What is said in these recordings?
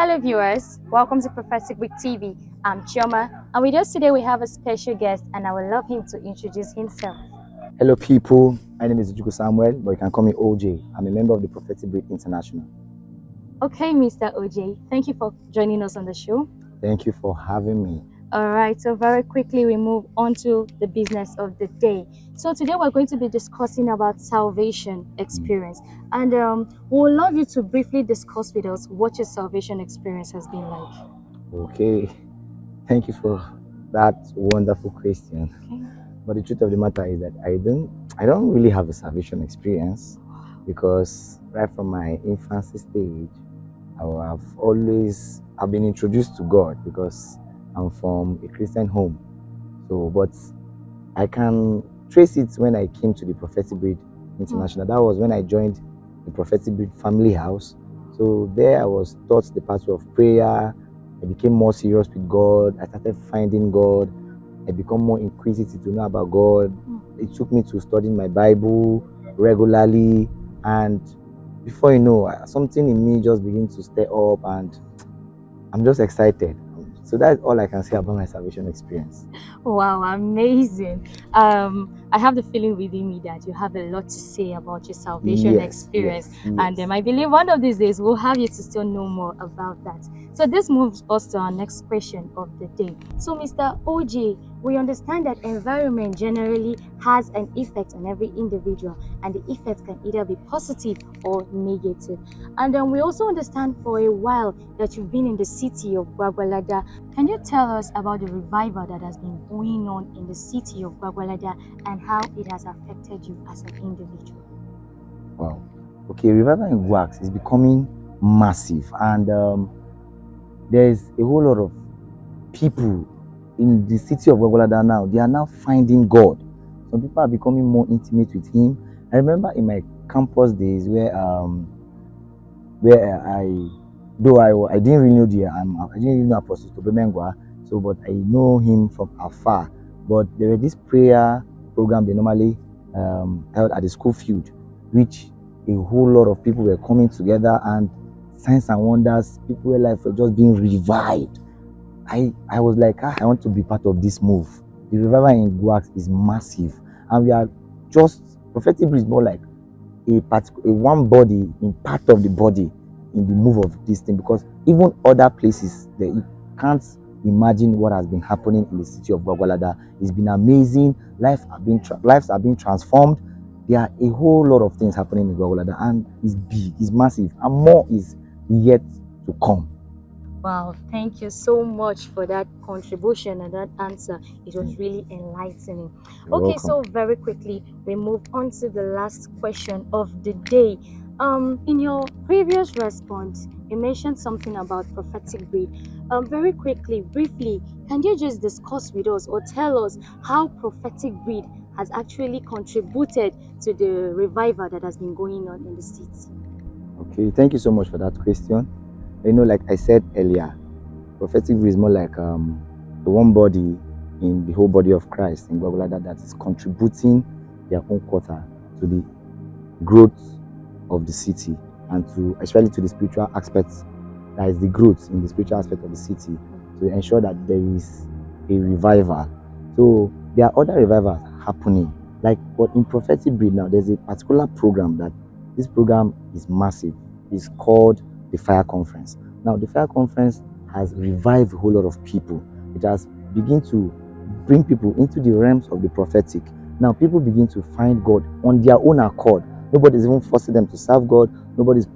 Hello viewers, welcome to Prophetic Week TV. I'm Chioma, and with us today we have a special guest, and I would love him to introduce himself. Hello people, my name is Juku Samuel, but you can call me OJ. I'm a member of the Prophetic Breed International. Okay, Mr. OJ, thank you for joining us on the show. Thank you for having me. Alright, so very quickly we move on to the business of the day. So today we're going to be discussing about salvation experience, and we would love you to briefly discuss with us what your salvation experience has been like. Okay, thank you for that wonderful question. Okay. But the truth of the matter is that I don't really have a salvation experience, because right from my infancy stage, I've been introduced to God because I'm from a Christian home. So, but I can trace it when I came to the Prophetic Breed International. That was when I joined the Prophetic Breed family house. So there I was taught the path of prayer. I became more serious with God. I started finding God. I become more inquisitive to know about God. It took me to studying my Bible regularly, and before you know, something in me just begins to stir up, and I'm just excited. So that's all I can say about my salvation experience. Wow, amazing. I have the feeling within me that you have a lot to say about your salvation experience. And I believe one of these days we'll have you to still know more about that. So this moves us to our next question of the day. So Mr. OJ, we understand that environment generally has an effect on every individual, and the effect can either be positive or negative. And we also understand for a while that you've been in the city of Gwagwalada. Can you tell us about the revival that has been going on in the city of Gwagwalada and how it has affected you as an individual? Wow. Okay, revival in Gwax is becoming massive, and there's a whole lot of people in the city of Gwagwalada now. They are now finding God. Some people are becoming more intimate with Him. I remember in my campus days where I didn't really know I didn't really know Apostle Tobe Mmegwa, so but I know him from afar. But there was this prayer program they normally held at the school field, which a whole lot of people were coming together, and signs and wonders, people were like just being revived. I was like, I want to be part of this move. The revival in Guax is massive, and we are just Prophetic is more like a one body in part of the body in the move of this thing, because even other places that you can't imagine what has been happening in the city of Gwagwalada. It's been amazing. Lives are being transformed. There are a whole lot of things happening in Gwagwalada, and it's big, it's massive, and more is yet to come. Wow, thank you so much for that contribution and that answer. It was really enlightening. You're Okay, welcome. so very quickly we move on to the last question of the day. In your previous response, you mentioned something about prophetic breed. Very quickly, briefly, can you just discuss with us or tell us how prophetic breed has actually contributed to the revival that has been going on in the city? Okay, thank you so much for that question. You know, like I said earlier, prophetic breed is more like the one body in the whole body of Christ in Gwagwalada that is contributing their own quarter to the growth of the city, and to especially to the spiritual aspects. That is the growth in the spiritual aspect of the city, to ensure that there is a revival. So there are other revivals happening. Like, but in prophetic breed now, there's a particular program that this program is massive. It's called the Fire Conference. Now, the Fire Conference has revived a whole lot of people. It has begun to bring people into the realms of the prophetic. Now, people begin to find God on their own accord. Nobody's even forcing them to serve God. Nobody's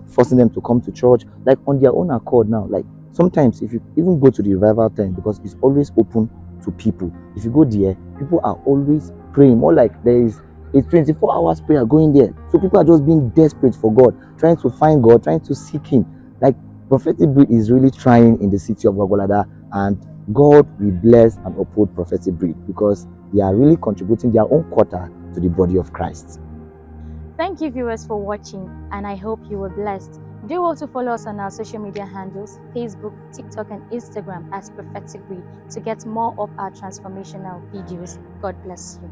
forcing them to come to church. Like, on their own accord now. Like, sometimes if you even go to the revival tent, because it's always open to people. If you go there, people are always praying. More like there is a 24 hours prayer going there. So people are just being desperate for God, trying to find God, trying to seek Him. Like, prophetic breed is really trying in the city of Gwagwalada, and God will bless and uphold prophetic breed because they are really contributing their own quarter to the body of Christ. Thank you viewers for watching, and I hope you were blessed. Do also follow us on our social media handles, Facebook, TikTok and Instagram as Prophetic Breed to get more of our transformational videos. God bless you.